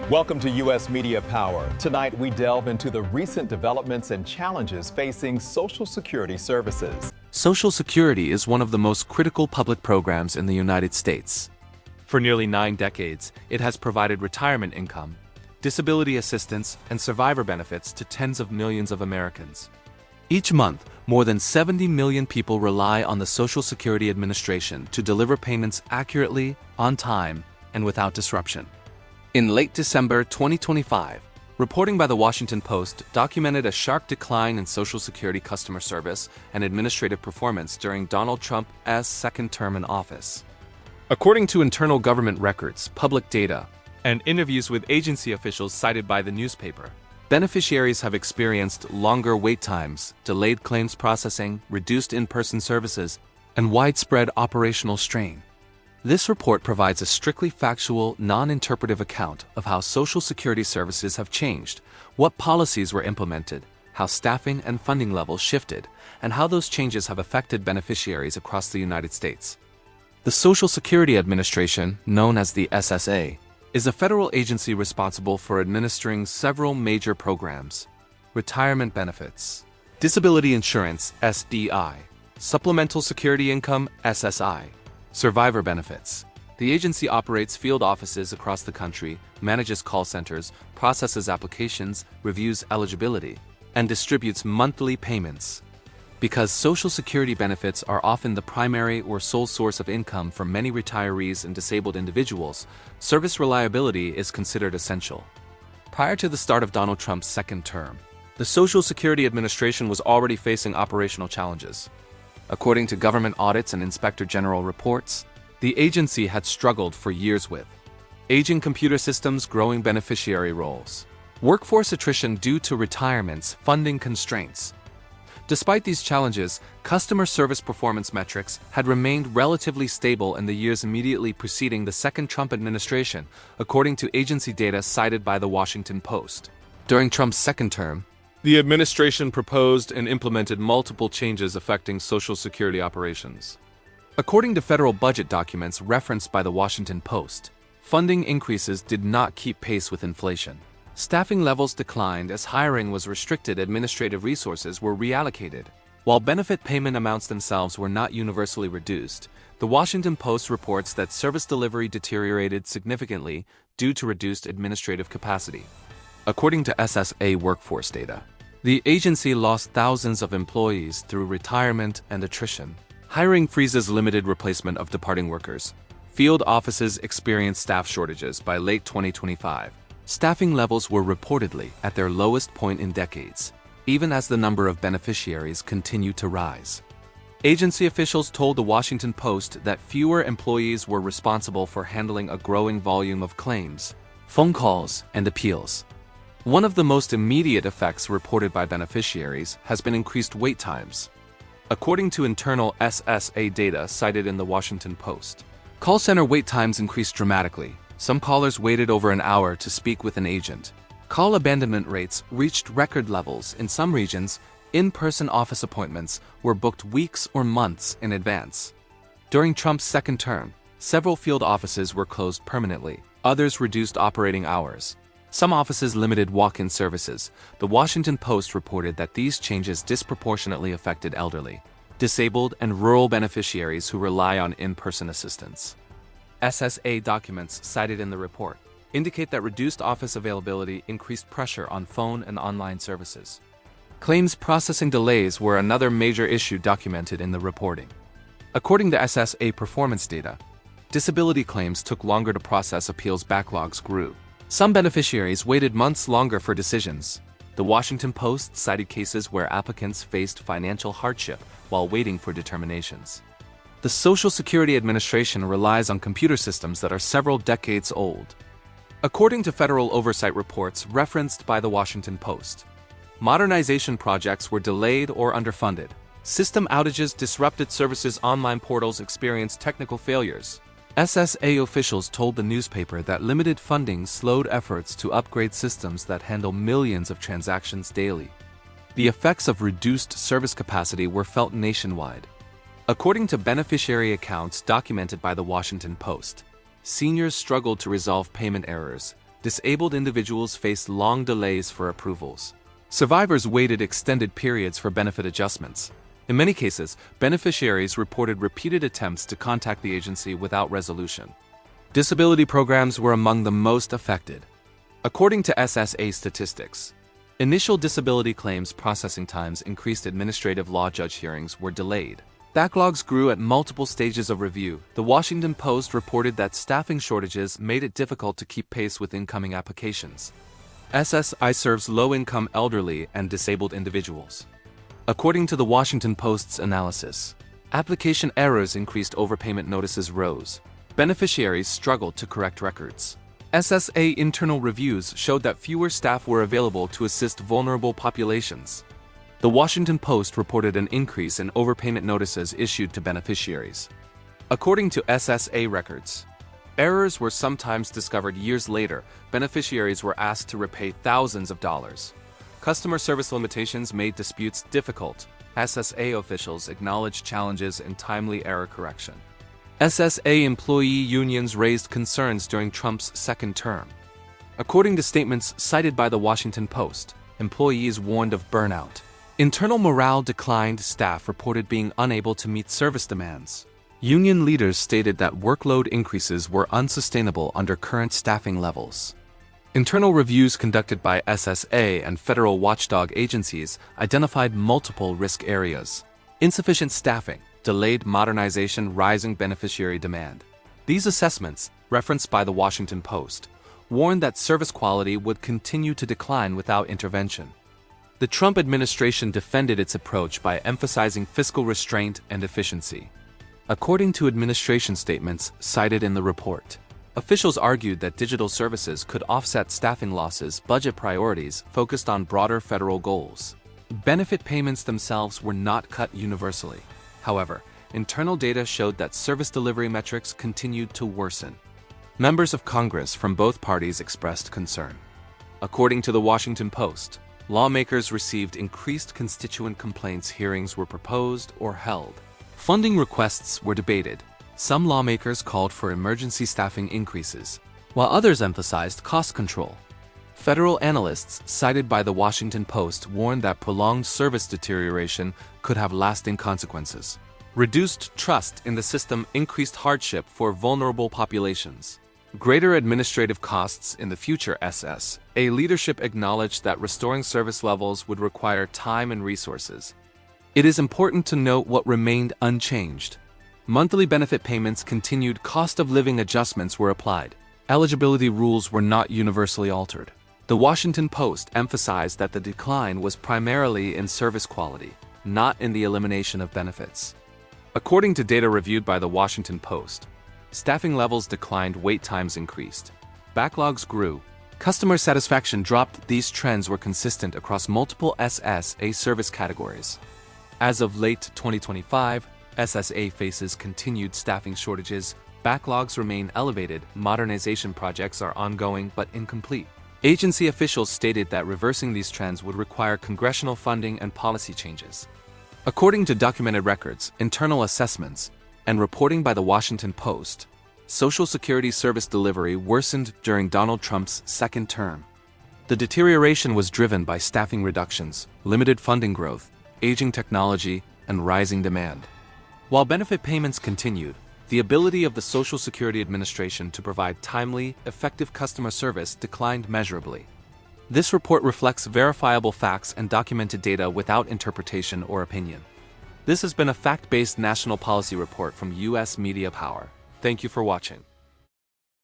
Welcome to U.S. Media Power. Tonight, we delve into the recent developments and challenges facing Social Security services. Social Security is one of the most critical public programs in the United States. For nearly 9 decades, it has provided retirement income, disability assistance, and survivor benefits to tens of millions of Americans. Each month, more than 70 million people rely on the Social Security Administration to deliver payments accurately, on time, and without disruption. In late December 2025, reporting by the Washington Post documented a sharp decline in Social Security customer service and administrative performance during Donald Trump's second term in office. According to internal government records, public data, and interviews with agency officials cited by the newspaper, beneficiaries have experienced longer wait times, delayed claims processing, reduced in-person services, and widespread operational strain. This report provides a strictly factual, non-interpretive account of how Social Security services have changed, what policies were implemented, how staffing and funding levels shifted, and how those changes have affected beneficiaries across the United States. The Social Security Administration, known as the SSA, is a federal agency responsible for administering several major programs: retirement benefits, disability insurance (SDI), supplemental security income (SSI), survivor benefits. The agency operates field offices across the country, manages call centers, processes applications, reviews eligibility, and distributes monthly payments. Because Social Security benefits are often the primary or sole source of income for many retirees and disabled individuals, service reliability is considered essential. Prior to the start of Donald Trump's second term, the Social Security Administration was already facing operational challenges. According to government audits and Inspector General reports, the agency had struggled for years with aging computer systems, growing beneficiary rolls, workforce attrition due to retirements, funding constraints. Despite these challenges, customer service performance metrics had remained relatively stable in the years immediately preceding the second Trump administration, according to agency data cited by the Washington Post. During Trump's second term, the administration proposed and implemented multiple changes affecting Social Security operations. According to federal budget documents referenced by the Washington Post, funding increases did not keep pace with inflation. Staffing levels declined as hiring was restricted, administrative resources were reallocated. While benefit payment amounts themselves were not universally reduced, the Washington Post reports that service delivery deteriorated significantly due to reduced administrative capacity. According to SSA workforce data, the agency lost thousands of employees through retirement and attrition. Hiring freezes limited replacement of departing workers. Field offices experienced staff shortages by late 2025. Staffing levels were reportedly at their lowest point in decades, even as the number of beneficiaries continued to rise. Agency officials told the Washington Post that fewer employees were responsible for handling a growing volume of claims, phone calls, and appeals. One of the most immediate effects reported by beneficiaries has been increased wait times. According to internal SSA data cited in the Washington Post, call center wait times increased dramatically. Some callers waited over an hour to speak with an agent. Call abandonment rates reached record levels. In some regions, in-person office appointments were booked weeks or months in advance. During Trump's second term, several field offices were closed permanently. Others reduced operating hours. Some offices limited walk-in services. The Washington Post reported that these changes disproportionately affected elderly, disabled, and rural beneficiaries who rely on in-person assistance. SSA documents cited in the report indicate that reduced office availability increased pressure on phone and online services. Claims processing delays were another major issue documented in the reporting. According to SSA performance data, disability claims took longer to process, appeals backlogs grew. Some beneficiaries waited months longer for decisions. The Washington Post cited cases where applicants faced financial hardship while waiting for determinations. The Social Security Administration relies on computer systems that are several decades old. According to federal oversight reports referenced by the Washington Post, modernization projects were delayed or underfunded. System outages disrupted services, online portals experienced technical failures. SSA officials told the newspaper that limited funding slowed efforts to upgrade systems that handle millions of transactions daily. The effects of reduced service capacity were felt nationwide. According to beneficiary accounts documented by the Washington Post, seniors struggled to resolve payment errors, disabled individuals faced long delays for approvals. Survivors waited extended periods for benefit adjustments. In many cases, beneficiaries reported repeated attempts to contact the agency without resolution. Disability programs were among the most affected. According to SSA statistics, initial disability claims processing times increased, administrative law judge hearings were delayed. Backlogs grew at multiple stages of review. The Washington Post reported that staffing shortages made it difficult to keep pace with incoming applications. SSI serves low-income elderly and disabled individuals. According to the Washington Post's analysis, application errors increased, overpayment notices rose. Beneficiaries struggled to correct records. SSA internal reviews showed that fewer staff were available to assist vulnerable populations. The Washington Post reported an increase in overpayment notices issued to beneficiaries. According to SSA records, errors were sometimes discovered years later. Beneficiaries were asked to repay thousands of dollars. Customer service limitations made disputes difficult. SSA officials acknowledged challenges in timely error correction. SSA employee unions raised concerns during Trump's second term. According to statements cited by the Washington Post, employees warned of burnout. Internal morale declined, staff reported being unable to meet service demands. Union leaders stated that workload increases were unsustainable under current staffing levels. Internal reviews conducted by SSA and federal watchdog agencies identified multiple risk areas: insufficient staffing, delayed modernization, rising beneficiary demand. These assessments, referenced by the Washington Post, warned that service quality would continue to decline without intervention. The Trump administration defended its approach by emphasizing fiscal restraint and efficiency. According to administration statements cited in the report, officials argued that digital services could offset staffing losses. Budget priorities focused on broader federal goals. Benefit payments themselves were not cut universally. However, internal data showed that service delivery metrics continued to worsen. Members of Congress from both parties expressed concern. According to the Washington Post, lawmakers received increased constituent complaints. Hearings were proposed or held. Funding requests were debated. Some lawmakers called for emergency staffing increases, while others emphasized cost control. Federal analysts cited by the Washington Post warned that prolonged service deterioration could have lasting consequences. Reduced trust in the system increased hardship for vulnerable populations. Greater administrative costs in the future. SSA leadership acknowledged that restoring service levels would require time and resources. It is important to note what remained unchanged. Monthly benefit payments continued. Cost of living adjustments were applied. Eligibility rules were not universally altered. The Washington Post emphasized that the decline was primarily in service quality, not in the elimination of benefits. According to data reviewed by the Washington Post, staffing levels declined, wait times increased, backlogs grew, customer satisfaction dropped. These trends were consistent across multiple SSA service categories. As of late 2025, SSA faces continued staffing shortages, backlogs remain elevated, modernization projects are ongoing but incomplete. Agency officials stated that reversing these trends would require congressional funding and policy changes. According to documented records, internal assessments, and reporting by the Washington Post, Social Security service delivery worsened during Donald Trump's second term. The deterioration was driven by staffing reductions, limited funding growth, aging technology, and rising demand. While benefit payments continued, the ability of the Social Security Administration to provide timely, effective customer service declined measurably. This report reflects verifiable facts and documented data without interpretation or opinion. This has been a fact-based national policy report from U.S. Media Power. Thank you for watching.